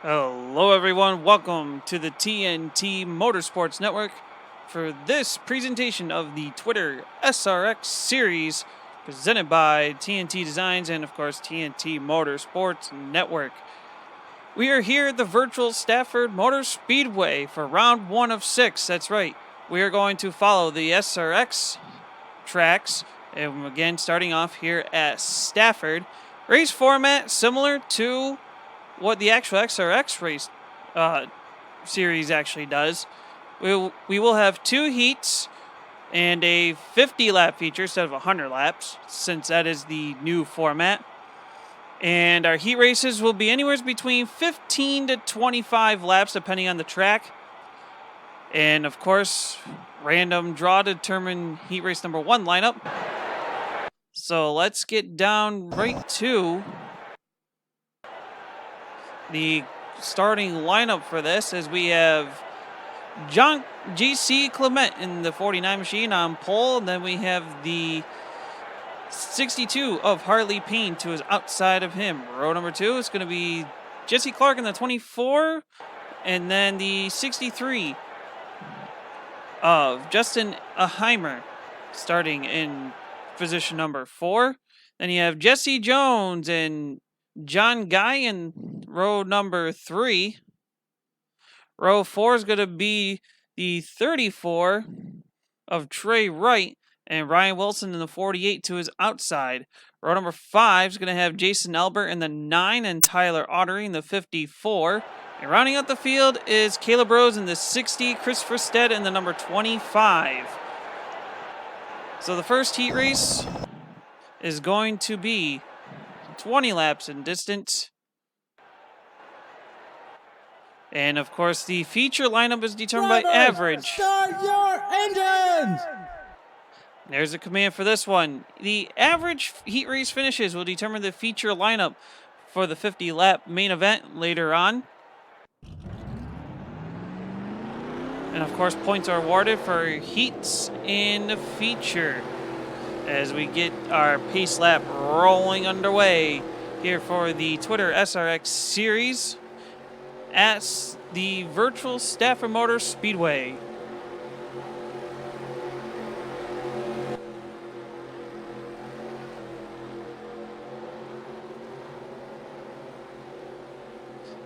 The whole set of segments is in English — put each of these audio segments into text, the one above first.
Hello, everyone. Welcome to the TNT Motorsports Network for this presentation of the Twitter SRX series presented by TNT Designs and, of course, TNT Motorsports Network. We are here at the virtual Stafford Motor Speedway for round 1 of 6. That's right. We are going to follow the SRX tracks, and again, starting off here at Stafford. Race format similar to what the actual SRX race series actually does. We will have 2 heats and a 50-lap feature instead of 100 laps, since that is the new format. And our heat races will be anywhere between 15 to 25 laps, depending on the track. And, of course, random draw to determine heat race number 1 lineup. So let's get down right to the starting lineup for this, as we have John GC Clement in the 49 machine on pole, and then we have the 62 of Harley Payne to his outside of him. Row number 2 is going to be Jesse Clark in the 24, and then the 63 of Justin Aheimer starting in position number 4. Then you have Jesse Jones and John Guy in row number 3. Row 4 is going to be the 34 of Trey Wright and Ryan Wilson in the 48 to his outside. Row number 5 is going to have Jason Albert in the 9 and Tyler Ottery in the 54. And rounding out the field is Caleb Rose in the 60, Christopher Stead in the number 25. So the first heat race is going to be 20 laps in distance. And of course, the feature lineup is determined by average. Start your engines! There's a command for this one. The average heat race finishes will determine the feature lineup for the 50-lap main event later on. And of course, points are awarded for heats in feature as we get our pace lap rolling underway here for the Twitter SRX series at the virtual Stafford Motor Speedway.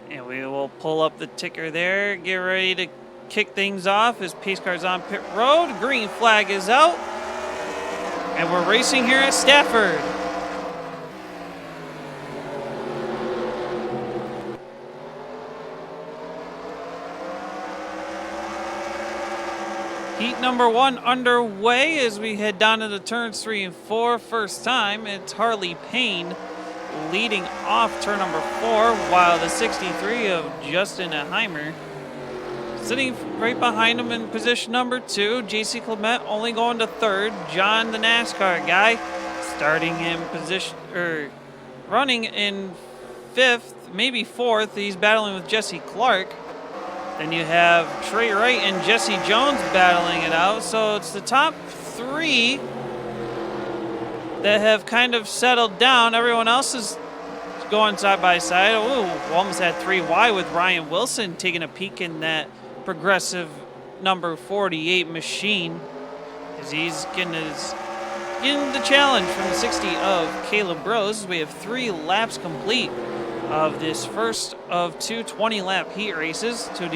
And we will pull up the ticker there, get ready to kick things off as pace car's on pit road. Green flag is out. And we're racing here at Stafford. Heat number 1 underway as we head down into turns 3 and 4. First time, it's Harley Payne leading off turn number 4, while the 63 of Justin Aheimer sitting right behind him in position number 2. JC Clement only going to 3rd. John, the NASCAR guy, starting in position, running in 5th, maybe 4th. He's battling with Jesse Clark. Then you have Trey Wright and Jesse Jones battling it out. So it's the top 3 that have kind of settled down. Everyone else is going side by side. Ooh, almost had 3 wide with Ryan Wilson taking a peek in that progressive number 48 machine as he's getting the challenge from the 60 of Caleb Rose. We have 3 laps complete of this first of 2 20-lap heat races to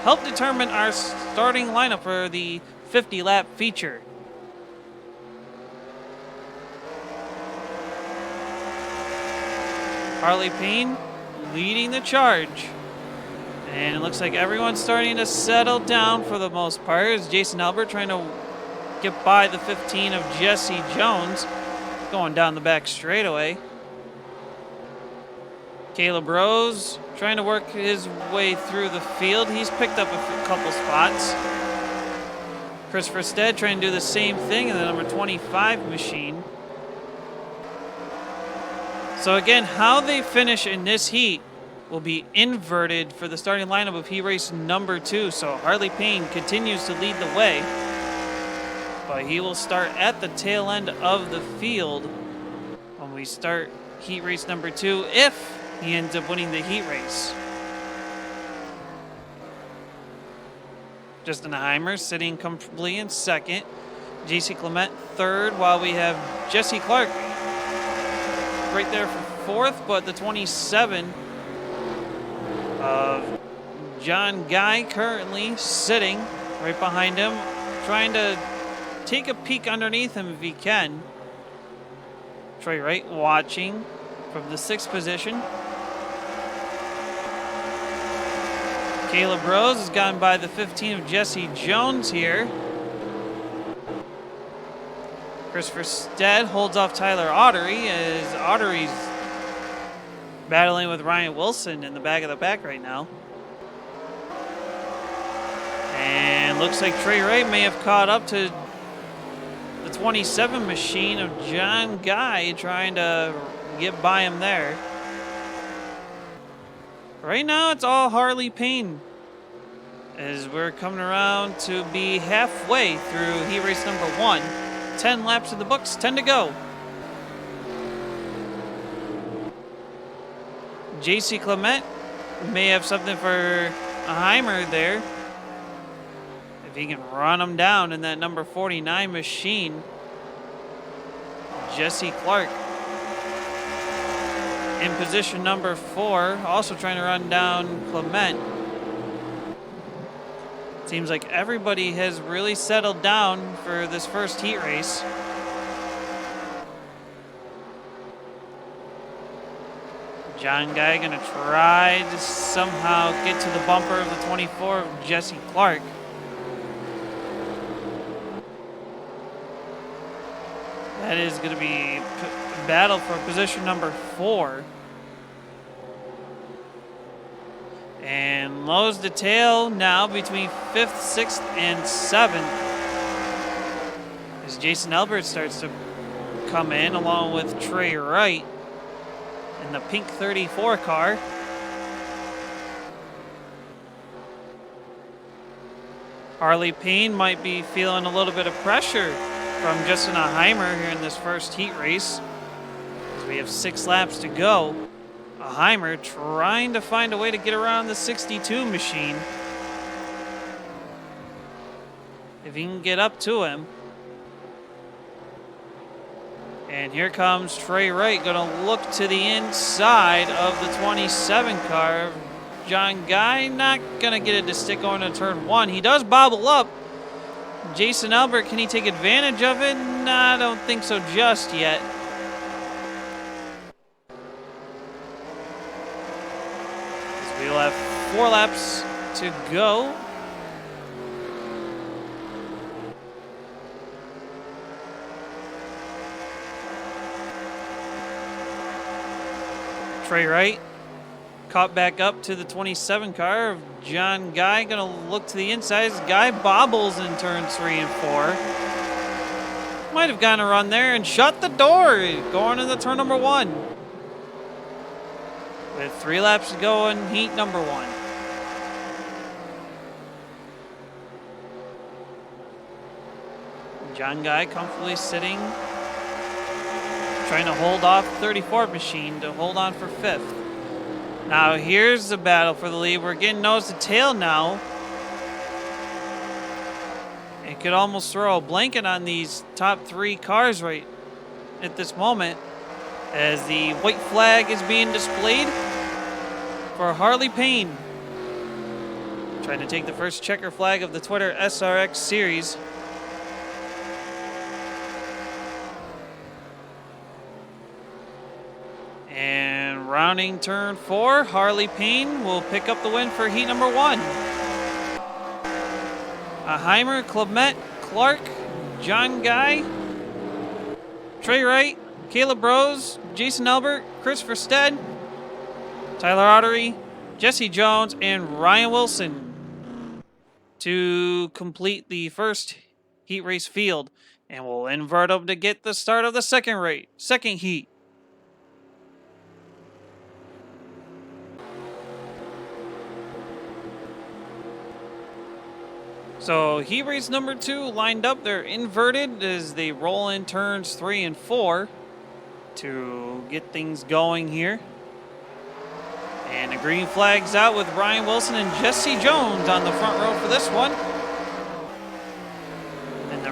help determine our starting lineup for the 50-lap feature. Harley Payne leading the charge. And it looks like everyone's starting to settle down for the most part. As Jason Albert trying to get by the 15 of Jesse Jones, going down the back straightaway. Caleb Rose trying to work his way through the field. He's picked up a couple spots. Christopher Stead trying to do the same thing in the number 25 machine. So again, how they finish in this heat will be inverted for the starting lineup of heat race number 2. So Harley Payne continues to lead the way, but he will start at the tail end of the field when we start heat race number 2 if he ends up winning the heat race. Justin Heimer sitting comfortably in second. JC Clement third, while we have Jesse Clark right there for fourth, but the 27 of John Guy currently sitting right behind him, trying to take a peek underneath him if he can. Trey Wright watching from the 6th position. Caleb Rose has gotten by the 15 of Jesse Jones here. Christopher Stead holds off Tyler Autry as Autry's battling with Ryan Wilson in the back of the pack right now. And looks like Trey Wright may have caught up to the 27 machine of John Guy, trying to get by him there. Right now, it's all Harley Payne, as we're coming around to be halfway through heat race number 1. 10 laps in the books, 10 to go. JC Clement may have something for a Heimer there, if he can run him down in that number 49 machine. Jesse Clark in position number 4, also trying to run down Clement. Seems like everybody has really settled down for this first heat race. John Guy gonna try to somehow get to the bumper of the 24 of Jesse Clark. That is gonna be a battle for position number 4. And lows the tail now between 5th, 6th, and 7th. As Jason Elbert starts to come in along with Trey Wright in the pink 34 car. Harley Payne might be feeling a little bit of pressure from Justin Heimer here in this first heat race, as we have 6 laps to go. Heimer trying to find a way to get around the 62 machine. If he can get up to him. And here comes Trey Wright, going to look to the inside of the 27 car. John Guy not going to get it to stick going to turn 1. He does bobble up. Jason Albert, can he take advantage of it? Nah, I don't think so just yet. We'll have 4 laps to go. Trey Wright caught back up to the 27 car of John Guy. Going to look to the inside. Guy bobbles in turns 3 and 4. Might have gotten a run there and shut the door going into turn number 1. With 3 laps to go in heat number 1. John Guy comfortably sitting, trying to hold off 34 machine to hold on for 5th. Now here's the battle for the lead. We're getting nose to tail now. It could almost throw a blanket on these top 3 cars right at this moment, as the white flag is being displayed for Harley Payne. Trying to take the first checker flag of the Twitter SRX series. And rounding turn 4, Harley Payne will pick up the win for heat number 1. Heimer, Clement, Clark, John Guy, Trey Wright, Caleb Rose, Jason Elbert, Christopher Stead, Tyler Autry, Jesse Jones, and Ryan Wilson to complete the first heat race field. And we'll invert them to get the start of the second heat. So heat race number 2 lined up. They're inverted as they roll in turns 3 and 4 to get things going here. And the green flag's out with Ryan Wilson and Jesse Jones on the front row for this one.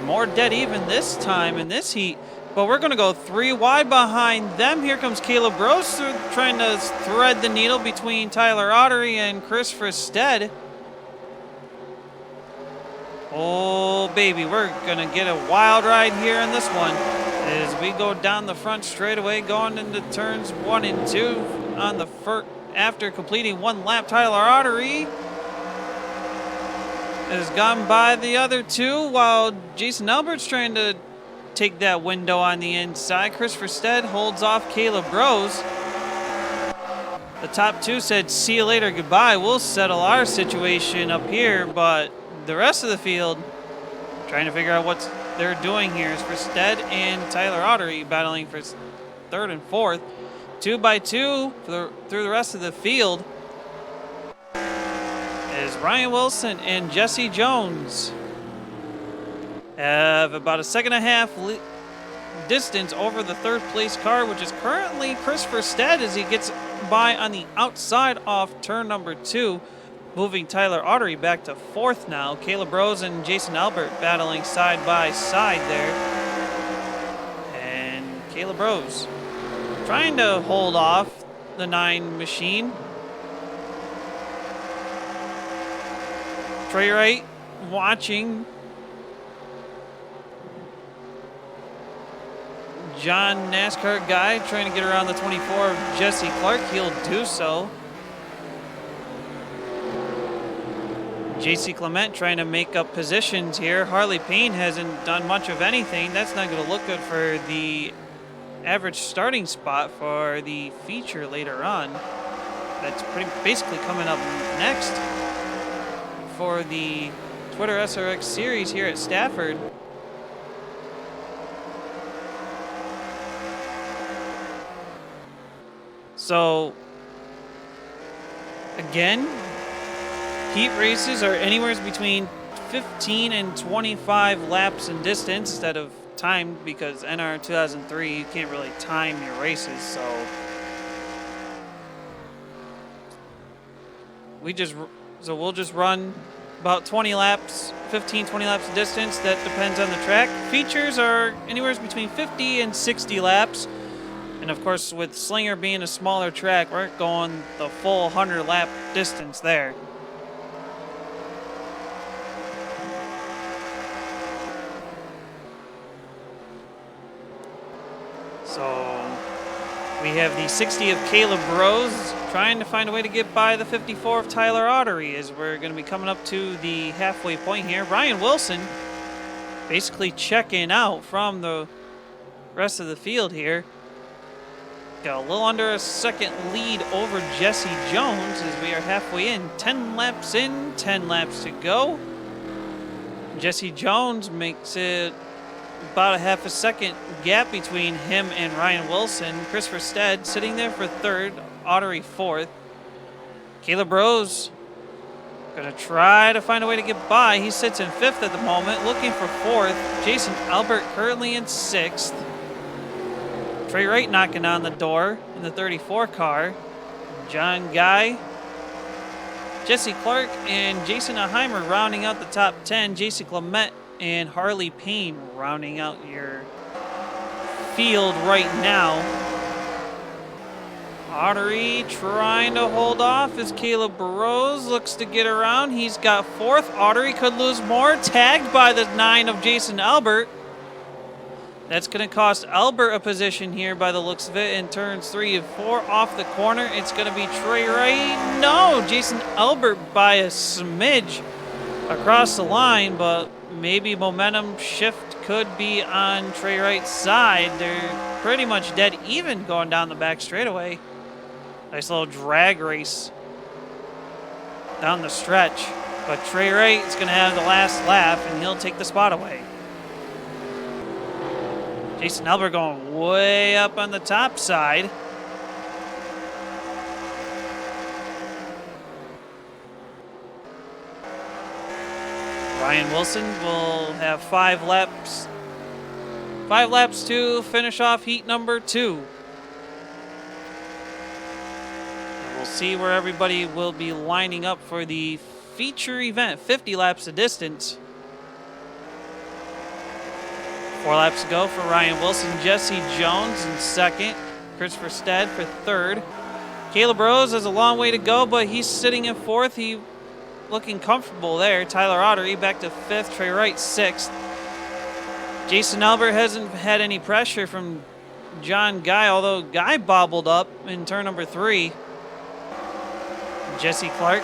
more dead even this time in this heat. But we're going to go 3 wide behind them. Here comes Caleb Rose trying to thread the needle between Tyler Ottery and Christopher Stead. Oh, baby, we're going to get a wild ride here in this one as we go down the front straightaway, going into turns 1 and 2 on the after completing 1 lap. Tyler Ottery has gone by the other 2, while Jason Albert's trying to take that window on the inside. Christopher Stead holds off Caleb Rose. The top 2 said, see you later, goodbye. We'll settle our situation up here, but the rest of the field trying to figure out what they're doing here is for Stead and Tyler Ottery battling for 3rd and 4th. 2 by 2 through the rest of the field is Ryan Wilson and Jesse Jones. Have about a 1.5 distance over the 3rd place car, which is currently Christopher Stead as he gets by on the outside off turn number 2, moving Tyler Ottery back to 4th now. Caleb Rose and Jason Albert battling side by side there. And Caleb Rose trying to hold off the 9 machine. Trey Wright watching John NASCAR guy trying to get around the 24 of Jesse Clark. He'll do so. JC Clement trying to make up positions here. Harley Payne hasn't done much of anything. That's not going to look good for the average starting spot for the feature later on. That's basically coming up next for the Twitter SRX series here at Stafford. So, again, heat races are anywhere between 15 and 25 laps in distance instead of timed, because NR 2003, you can't really time your races. So we'll just run about 20 laps, 15, 20 laps of distance. That depends on the track. Features are anywhere between 50 and 60 laps. And of course, with Slinger being a smaller track, we're going the full 100 lap distance there. So we have the 60 of Caleb Rose trying to find a way to get by the 54 of Tyler Ottery as we're going to be coming up to the halfway point here. Ryan Wilson basically checking out from the rest of the field here. Got a little under a second lead over Jesse Jones as we are halfway in. 10 laps in, 10 laps to go. Jesse Jones makes it about a half a second gap between him and Ryan Wilson. Christopher Stead sitting there for 3rd, Ottery 4th. Caleb Rose gonna try to find a way to get by. He sits in 5th at the moment, looking for 4th. Jason Albert currently in 6th. Trey Wright knocking on the door in the 34 car. John Guy, Jesse Clark, and Jason Aheimer rounding out the top 10. Jason Clement and Harley Payne rounding out your field right now. Ottery trying to hold off as Caleb Rose looks to get around. He's got 4th. Ottery could lose more. Tagged by the 9 of Jason Albert. That's going to cost Albert a position here by the looks of it in turns 3 and 4 off the corner. It's going to be Trey Wright. No, Jason Albert by a smidge across the line, but maybe momentum shift could be on Trey Wright's side. They're pretty much dead even going down the back straightaway. Nice little drag race down the stretch. But Trey Wright is going to have the last lap, and he'll take the spot away. Jason Albert going way up on the top side. Ryan Wilson will have 5 laps. 5 laps to finish off heat number 2. And we'll see where everybody will be lining up for the feature event, 50 laps of distance. 4 laps to go for Ryan Wilson. Jesse Jones in second. Christopher Stead for third. Caleb Rose has a long way to go, but he's sitting in fourth. He looking comfortable there. Tyler Ottery back to fifth. Trey Wright sixth. Jason Albert hasn't had any pressure from John Guy, although Guy bobbled up in turn number 3. Jesse Clark.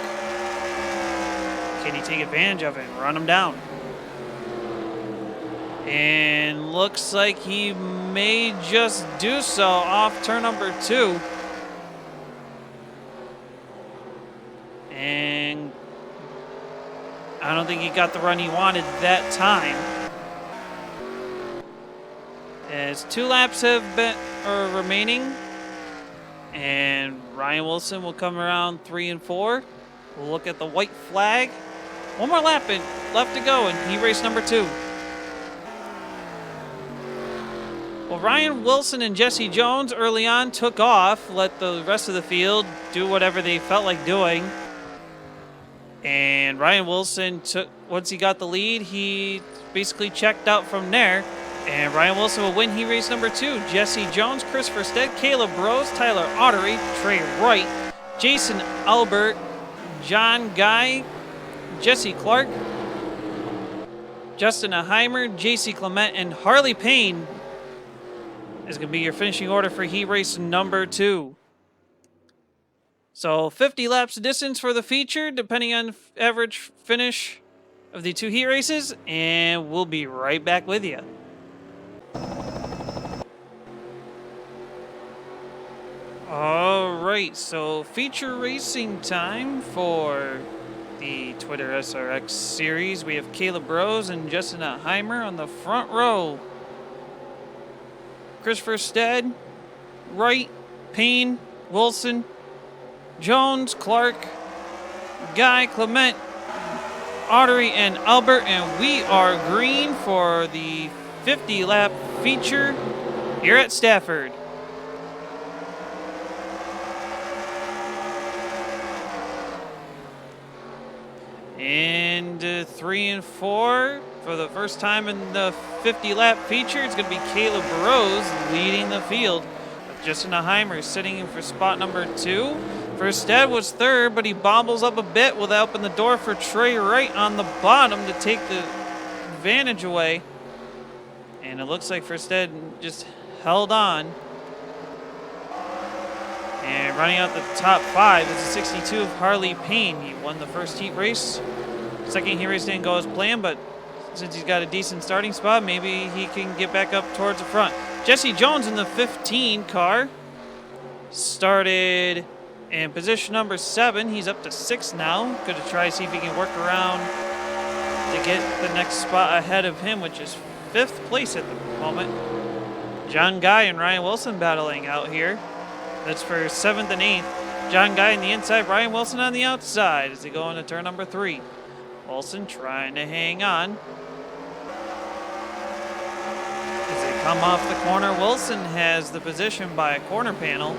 Can he take advantage of it and run him down? And looks like he may just do so off turn number 2. And I don't think he got the run he wanted that time. As 2 laps have been remaining, and Ryan Wilson will come around 3 and 4. We'll look at the white flag. 1 more lap left to go, and he raced number 2. Well, Ryan Wilson and Jesse Jones early on took off, let the rest of the field do whatever they felt like doing. And Ryan Wilson once he got the lead, he basically checked out from there. And Ryan Wilson will win. He raced number 2. Jesse Jones, Christopher Stead, Caleb Rose, Tyler Ottery, Trey Wright, Jason Albert, John Guy, Jesse Clark, Justin Aheimer, JC Clement, and Harley Payne is going to be your finishing order for heat race number 2. So 50 laps distance for the feature, depending on average finish of the 2 heat races, and we'll be right back with you. All right, so feature racing time for the Twitter SRX series. We have Caleb Rose and Justin Aheimer on the front row. Christopher Stead, Wright, Payne, Wilson, Jones, Clark, Guy, Clement, Ottery, and Albert, and we are green for the 50-lap feature here at Stafford. And 3 and 4 for the first time in the 50-lap feature. It's going to be Caleb Rose leading the field, with Justin Aheimer sitting in for spot number 2. First Stead was third, but he bobbles up a bit with open the door for Trey Wright on the bottom to take the advantage away. And it looks like First Stead just held on. And running out the top 5 is the 62 of Harley Payne. He won the first heat race. Second heat race didn't go as planned, but since he's got a decent starting spot, maybe he can get back up towards the front. Jesse Jones in the 15 car started in position number 7. He's up to 6 now. Going to try to see if he can work around to get the next spot ahead of him, which is 5th place at the moment. John Guy and Ryan Wilson battling out here. That's for 7th and 8th. John Guy on the inside, Ryan Wilson on the outside as they go into turn number 3. Wilson trying to hang on. As they come off the corner, Wilson has the position by a corner panel.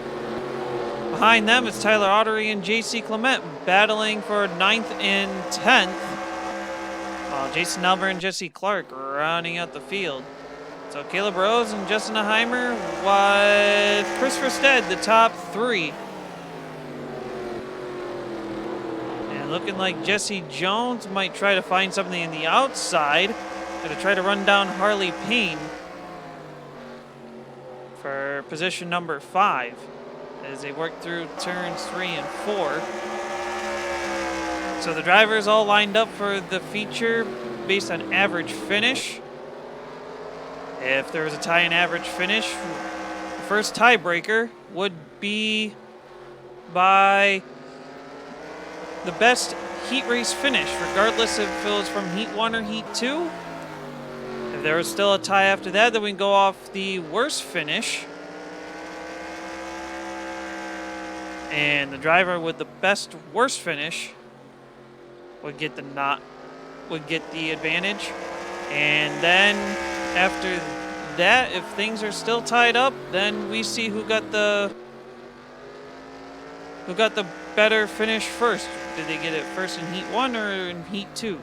Behind them is Tyler Ottery and JC Clement battling for 9th and 10th. While Jason Albert and Jesse Clark rounding out the field. So Caleb Rose and Justin Aheimer with Christopher Stead, the top 3. And looking like Jesse Jones might try to find something in the outside. Going to try to run down Harley Payne for position number 5 as they work through turns 3 and 4. So the drivers all lined up for the feature based on average finish. If there was a tie in average finish, the first tiebreaker would be by the best heat race finish, regardless if it was from heat 1 or heat 2. If there was still a tie after that, then we can go off the worst finish. And the driver with the best worst finish would get the advantage. And then after that, if things are still tied up, then we see who got the better finish first. Did they get it first in heat 1 or in heat 2?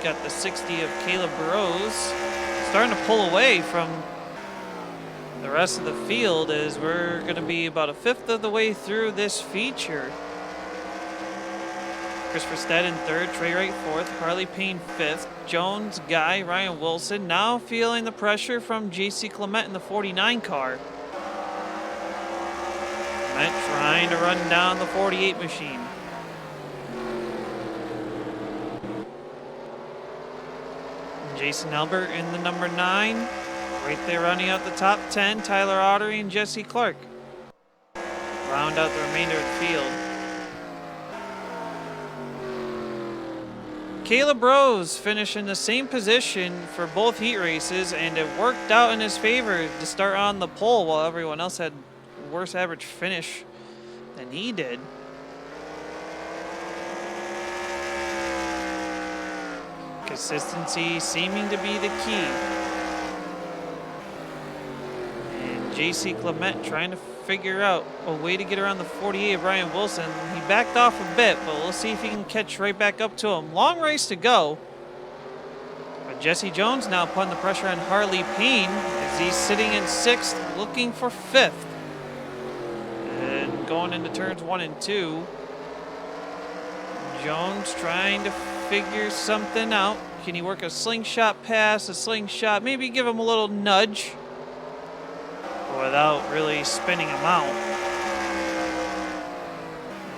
got the 60 of Caleb Rose starting to pull away from the rest of the field as we're going to be about a fifth of the way through this feature. Christopher Stead in third, Trey Wright fourth, Harley Payne fifth, Jones, Guy, Ryan Wilson now feeling the pressure from JC Clement in the 49 car. Clement trying to run down the 48 machine. Jason Albert in the number 9. Right there running out the top 10, Tyler Ottery and Jesse Clark. Round out the remainder of the field. Caleb Rose finished in the same position for both heat races, and it worked out in his favor to start on the pole while everyone else had worse average finish than he did. Consistency seeming to be the key. And JC Clement trying to figure out a way to get around the 48 of Ryan Wilson. He backed off a bit, but we'll see if he can catch right back up to him. Long race to go. But Jesse Jones now putting the pressure on Harley Payne as he's sitting in 6th, looking for 5th. And going into turns 1 and 2. Jones trying to figure something out. Can he work a slingshot pass, a slingshot, maybe give him a little nudge without really spinning him out.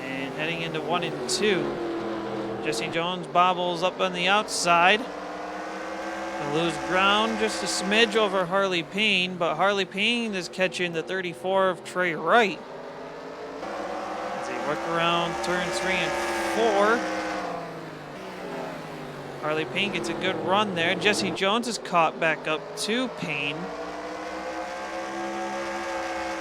And heading into 1 and 2. Jesse Jones bobbles up on the outside. He'll lose ground just a smidge over Harley Payne, but Harley Payne is catching the 34 of Trey Wright. As they work around turns 3 and 4. Harley Payne gets a good run there. Jesse Jones is caught back up to Payne.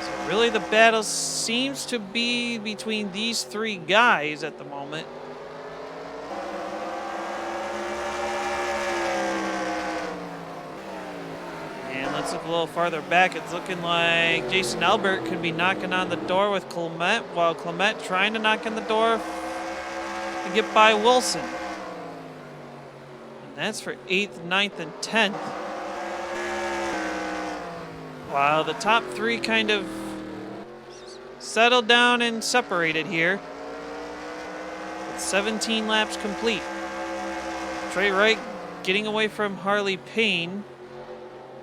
So really the battle seems to be between these 3 guys at the moment. And let's look a little farther back. It's looking like Jason Albert could be knocking on the door with Clement, while Clement trying to knock on the door to get by Wilson. That's for 8th, 9th, and 10th. While the top 3 kind of settled down and separated here. With 17 laps complete. Trey Wright getting away from Harley Payne.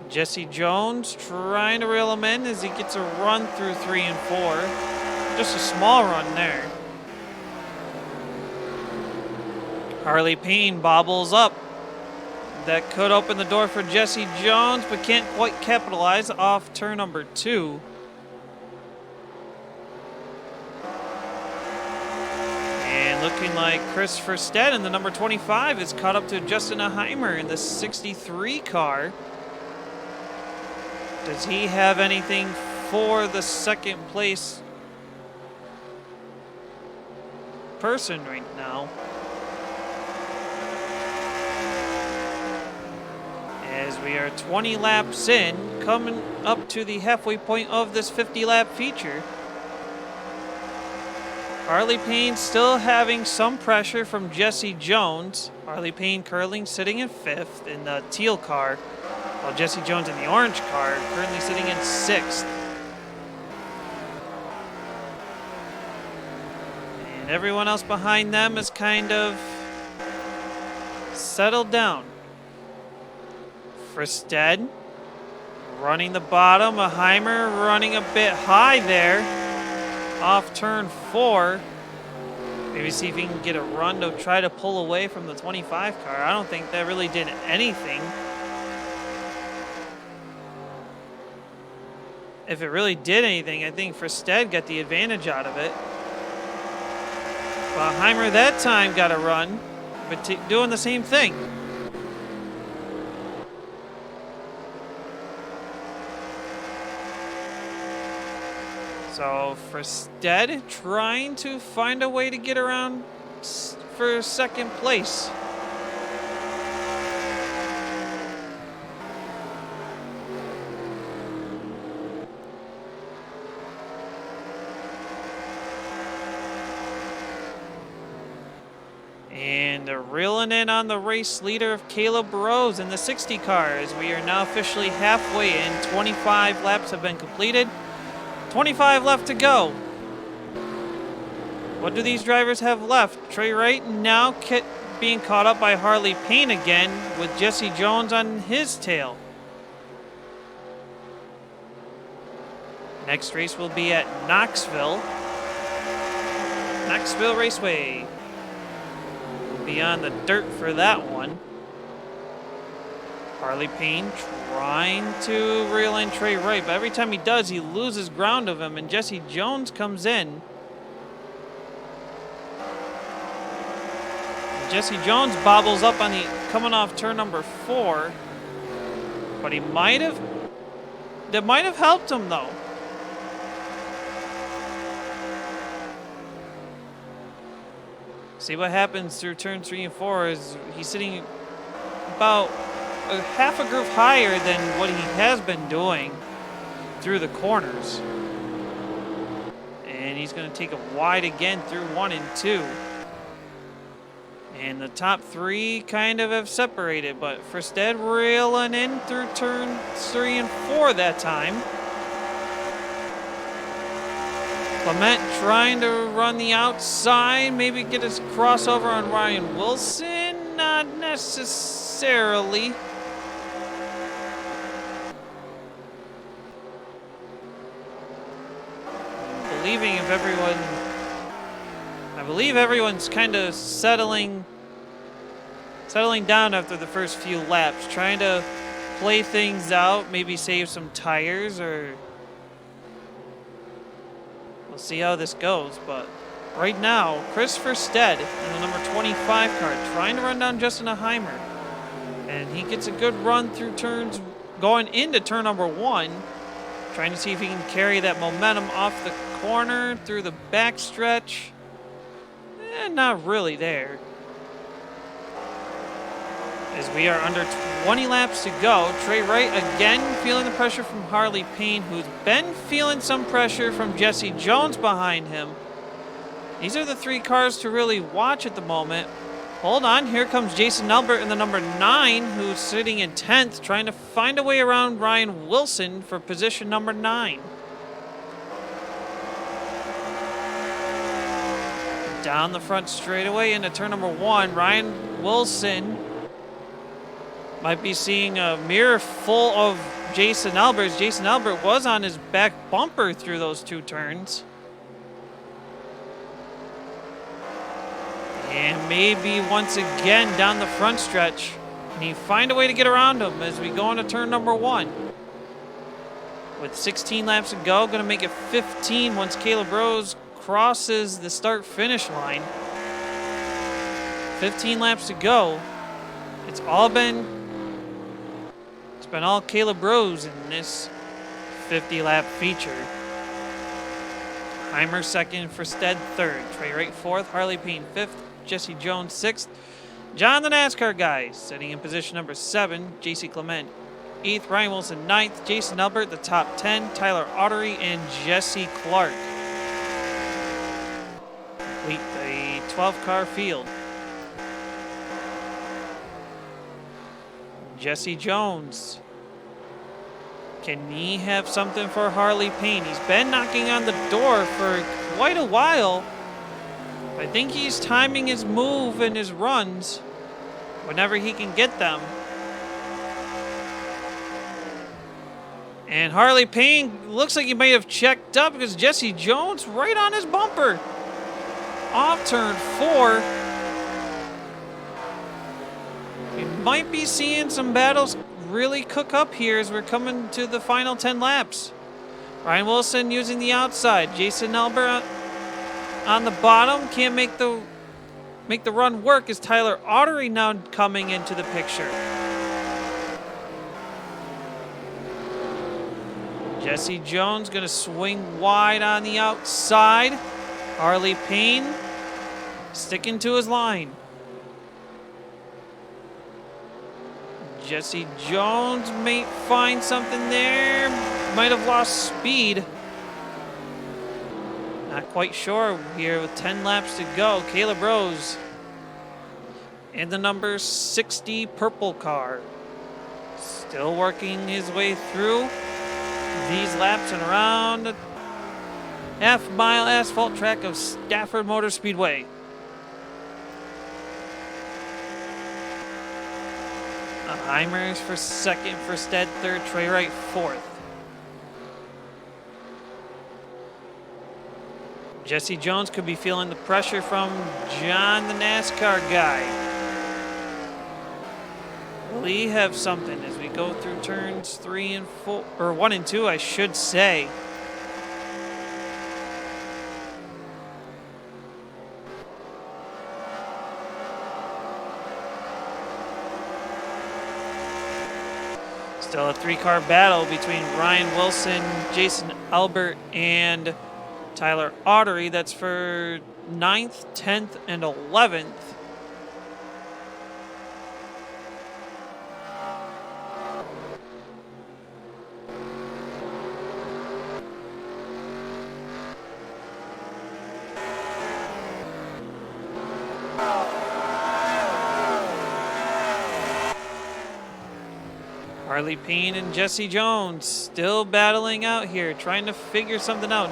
Jesse Jones trying to reel him in as he gets a run through 3 and 4. Just a small run there. Harley Payne bobbles up. That could open the door for Jesse Jones, but can't quite capitalize off turn number 2. And looking like Christopher Stead in the number 25 is caught up to Justin Heimer in the 63 car. Does he have anything for the 2nd place person right now? As we are 20 laps in, coming up to the halfway point of this 50-lap feature. Harley Payne still having some pressure from Jesse Jones. Harley Payne curling sitting in 5th in the teal car, while Jesse Jones in the orange car currently sitting in 6th. And everyone else behind them is kind of settled down. For Stead, running the bottom, a Heimer running a bit high there, off turn 4. Maybe see if he can get a run to try to pull away from the 25 car. I don't think that really did anything. If it really did anything, I think Stead got the advantage out of it. Well, Heimer that time got a run, but doing the same thing. So for Stead, trying to find a way to get around for 2nd place. And And they're reeling in on the race leader of Caleb Rose in the 60 cars. We are now officially halfway in. 25 laps have been completed. 25 left to go. What do these drivers have left? Trey Wright now being caught up by Harley Payne again with Jesse Jones on his tail. Next race will be at Knoxville Raceway. We'll be on the dirt for that one. Harley Payne trying to reel in Trey Wright, but every time he does, he loses ground of him, and Jesse Jones comes in. Jesse Jones bobbles up on the coming off turn number 4, but that might have helped him though. See what happens through turn 3 and 4 is he's sitting about a half a groove higher than what he has been doing through the corners. And he's going to take it wide again through 1 and 2. And the top 3 kind of have separated, but Fristed reeling in through turn 3 and 4 that time. Clement trying to run the outside, maybe get his crossover on Ryan Wilson. Not necessarily. I believe everyone's kind of settling down after the first few laps, trying to play things out, maybe save some tires, or we'll see how this goes. But right now, Chris Fristed in the number 25 car trying to run down Justin Heimer, and he gets a good run through turns going into turn number 1, trying to see if he can carry that momentum off the corner through the backstretch. Not really there. As we are under 20 laps to go, Trey Wright again feeling the pressure from Harley Payne, who's been feeling some pressure from Jesse Jones behind him. These are the 3 cars to really watch at the moment. Hold on, here comes Jason Albert in the number 9, who's sitting in 10th, trying to find a way around Ryan Wilson for position number 9. Down the front straightaway into turn number 1, Ryan Wilson might be seeing a mirror full of Jason Albert. Jason Albert was on his back bumper through those 2 turns. And maybe once again down the front stretch, and he find a way to get around him as we go into turn number 1. With 16 laps to go, going to make it 15 once Caleb Rose crosses the start-finish line. 15 laps to go. It's been all Caleb Rose in this 50-lap feature. Heimer second, Fristed third, Trey Wright fourth, Harley Payne fifth, Jesse Jones sixth. John the NASCAR guy sitting in position number 7, JC Clement 8th, Ryan Wilson 9th, Jason Albert the top 10, Tyler Autry and Jesse Clark. Complete the 12-car field. Jesse Jones. Can he have something for Harley Payne? He's been knocking on the door for quite a while. I think he's timing his move and his runs whenever he can get them. And Harley Payne looks like he might have checked up because Jesse Jones right on his bumper. Off turn 4. We might be seeing some battles really cook up here as we're coming to the final 10 laps. Ryan Wilson using the outside. Jason Albert on the bottom. Can't make the run work as Tyler Autry now coming into the picture. Jesse Jones going to swing wide on the outside. Harley Payne sticking to his line. Jesse Jones may find something there. Might have lost speed. Not quite sure here with 10 laps to go. Caleb Rose in the number 60 purple car. Still working his way through these laps and around the half-mile asphalt track of Stafford Motor Speedway. Heimers for second, for Stead third, Trey Wright fourth. Jesse Jones could be feeling the pressure from John, the NASCAR guy. Will he have something as we go through turns 3 and 4, or 1 and 2, I should say. Still a 3-car battle between Ryan Wilson, Jason Albert, and Tyler Autry. That's for 9th, 10th, and 11th. Harley Payne and Jesse Jones still battling out here, trying to figure something out.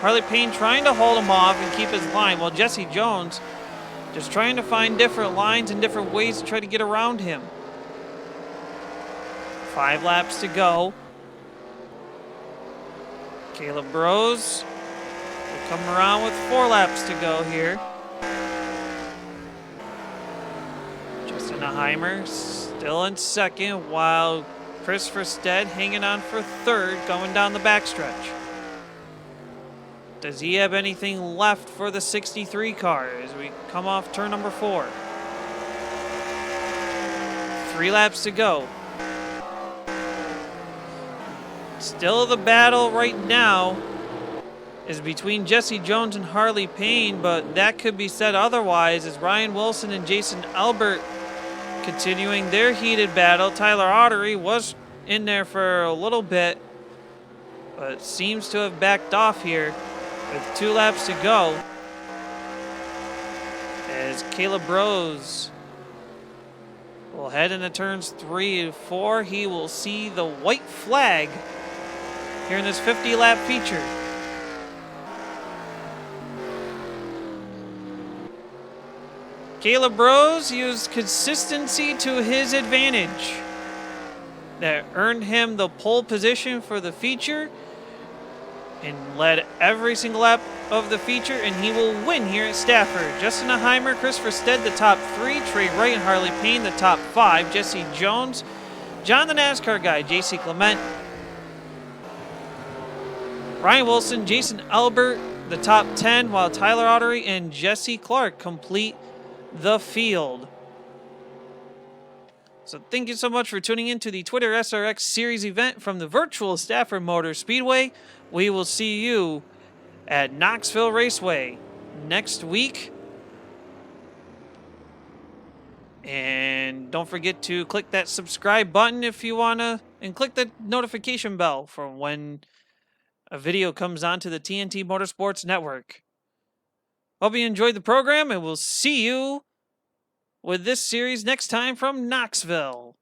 Harley Payne trying to hold him off and keep his line, while Jesse Jones just trying to find different lines and different ways to try to get around him. 5 laps to go. Caleb Rose will come around with 4 laps to go here. Justin Heimer still in second, while Christopher Stead hanging on for third, going down the backstretch. Does he have anything left for the 63 car as we come off turn number 4? 3 laps to go. Still the battle right now is between Jesse Jones and Harley Payne, but that could be said otherwise as Ryan Wilson and Jason Albert continuing their heated battle. Tyler Autry was in there for a little bit, but seems to have backed off here with 2 laps to go. As Caleb Rose will head into turns 3 and 4, he will see the white flag here in this 50-lap feature. Caleb Rose used consistency to his advantage. That earned him the pole position for the feature and led every single lap of the feature, and he will win here at Stafford. Justin Heimer, Christopher Stead, the top 3. Trey Wright and Harley Payne, the top 5. Jesse Jones, John the NASCAR guy, JC Clement, Ryan Wilson, Jason Albert, the top 10, while Tyler Autry and Jesse Clark complete the field. So thank you so much for tuning in to the Twitter SRX Series event from the virtual Stafford Motor Speedway. We will see you at Knoxville Raceway next week. And don't forget to click that subscribe button if you want to, and click the notification bell for when a video comes onto the TNT Motorsports Network. Hope you enjoyed the program, and we'll see you with this series next time from Knoxville.